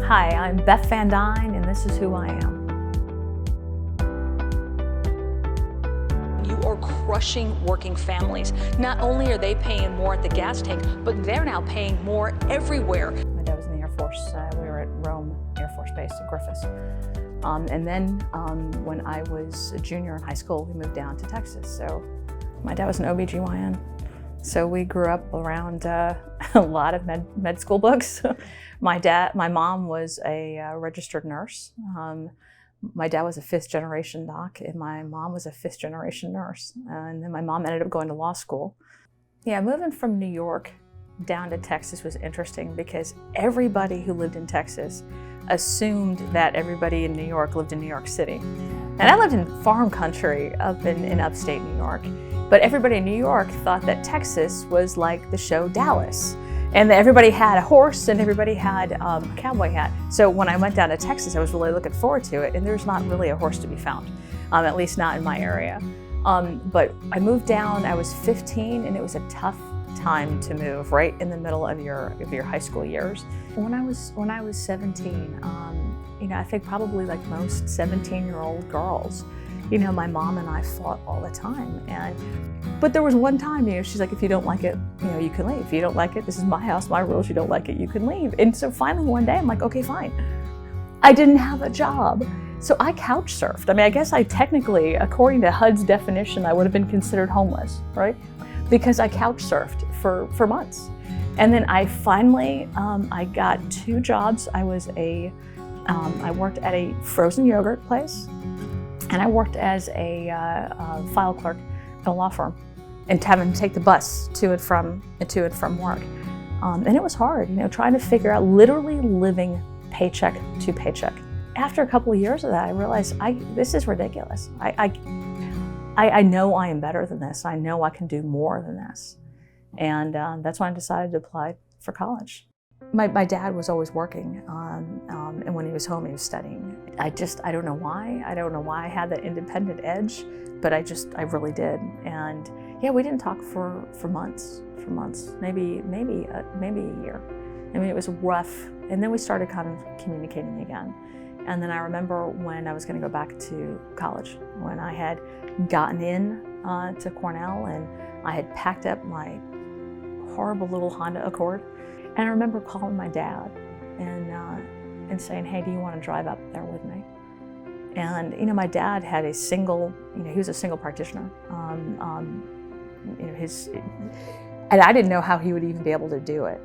Hi, I'm Beth Van Duyne, and this is who I am. You are crushing working families. Not only are they paying more at the gas tank, but they're now paying more everywhere. My dad was in the Air Force. We were at Rome Air Force Base in Griffiths. And then when I was a junior in high school, we moved down to Texas. So my dad was an OBGYN. So we grew up around a lot of med school books. My mom was a registered nurse. My dad was a fifth generation doc, and my mom was a fifth generation nurse. And then my mom ended up going to law school. Yeah, moving from New York down to Texas was interesting because everybody who lived in Texas assumed that everybody in New York lived in New York City. And I lived in farm country up in upstate New York. But everybody in New York thought that Texas was like the show Dallas. And that everybody had a horse and everybody had a cowboy hat. So when I went down to Texas, I was really looking forward to it. And there's not really a horse to be found, at least not in my area. But I moved down, I was 15, and it was a tough time to move right in the middle of your high school years. When I was 17, I think probably like most 17-year-old girls, my mom and I fought all the time. But there was one time, she's like, if you don't like it, you can leave. If you don't like it, this is my house, my rules, you don't like it, you can leave. And so finally one day I'm like, okay, fine. I didn't have a job. So I couch surfed. I guess I technically, according to HUD's definition, I would have been considered homeless, right? Because I couch surfed for months. And then I finally, I got 2 jobs. I worked at a frozen yogurt place, and I worked as a file clerk at a law firm, and having to take the bus to and from work. And it was hard, trying to figure out literally living paycheck to paycheck. After a couple of years of that, I realized this is ridiculous. I know I am better than this. I know I can do more than this. And that's when I decided to apply for college. My dad was always working, and when he was home, he was studying. I don't know why. I don't know why I had that independent edge, but I really did. And yeah, we didn't talk for months, maybe a year. It was rough. And then we started kind of communicating again. And then I remember when I was going to go back to college, when I had gotten in to Cornell, and I had packed up my horrible little Honda Accord. And I remember calling my dad and saying, hey, do you want to drive up there with me? And, my dad had he was a single practitioner. And I didn't know how he would even be able to do it.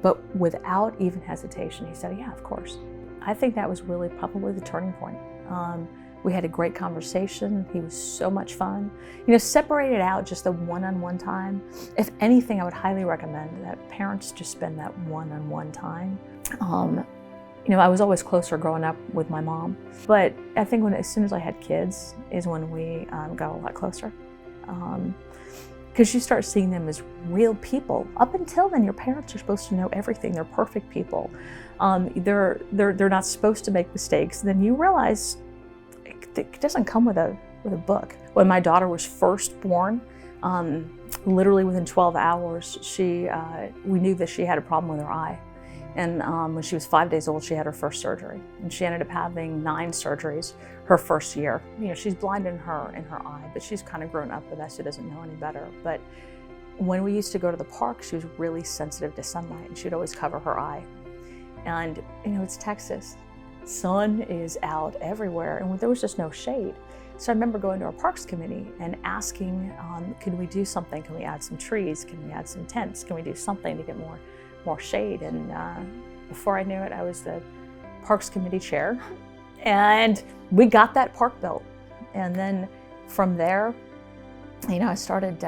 But without even hesitation, he said, yeah, of course. I think that was really probably the turning point. We had a great conversation. He was so much fun. Separated out just the one-on-one time. If anything, I would highly recommend that parents just spend that one-on-one time. I was always closer growing up with my mom, but I think as soon as I had kids is when we got a lot closer. Because you start seeing them as real people. Up until then, your parents are supposed to know everything. They're perfect people. They're not supposed to make mistakes. Then you realize it doesn't come with a book. When my daughter was first born, literally within 12 hours, we knew that she had a problem with her eye. And when she was 5 days old, she had her first surgery. And she ended up having 9 surgeries her first year. She's blind in her eye, but she's kind of grown up with that. She doesn't know any better. But when we used to go to the park, she was really sensitive to sunlight, and she'd always cover her eye. And it's Texas. Sun is out everywhere, and there was just no shade. So I remember going to our parks committee and asking, can we do something? Can we add some trees? Can we add some tents? Can we do something to get more shade? And before I knew it, I was the parks committee chair, and we got that park built. And then from there, I started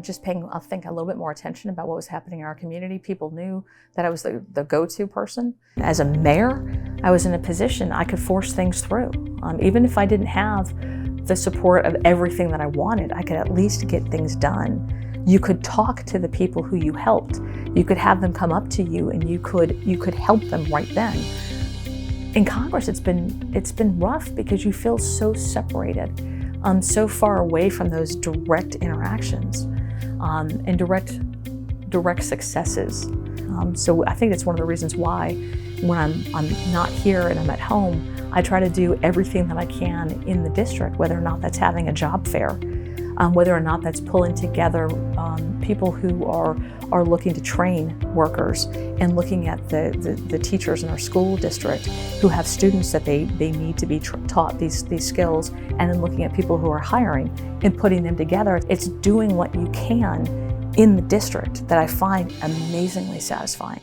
just paying, I think, a little bit more attention about what was happening in our community. People knew that I was the go-to person. As a mayor, I was in a position I could force things through. Even if I didn't have the support of everything that I wanted, I could at least get things done. You could talk to the people who you helped. You could have them come up to you, and you could help them right then. In Congress, it's been rough because you feel so separated. So far away from those direct interactions and direct successes. So I think that's one of the reasons why when I'm not here and I'm at home, I try to do everything that I can in the district, whether or not that's having a job fair, whether or not that's pulling together people who are looking to train workers and looking at the teachers in our school district who have students that they need to be taught these skills, and then looking at people who are hiring and putting them together. It's doing what you can in the district that I find amazingly satisfying.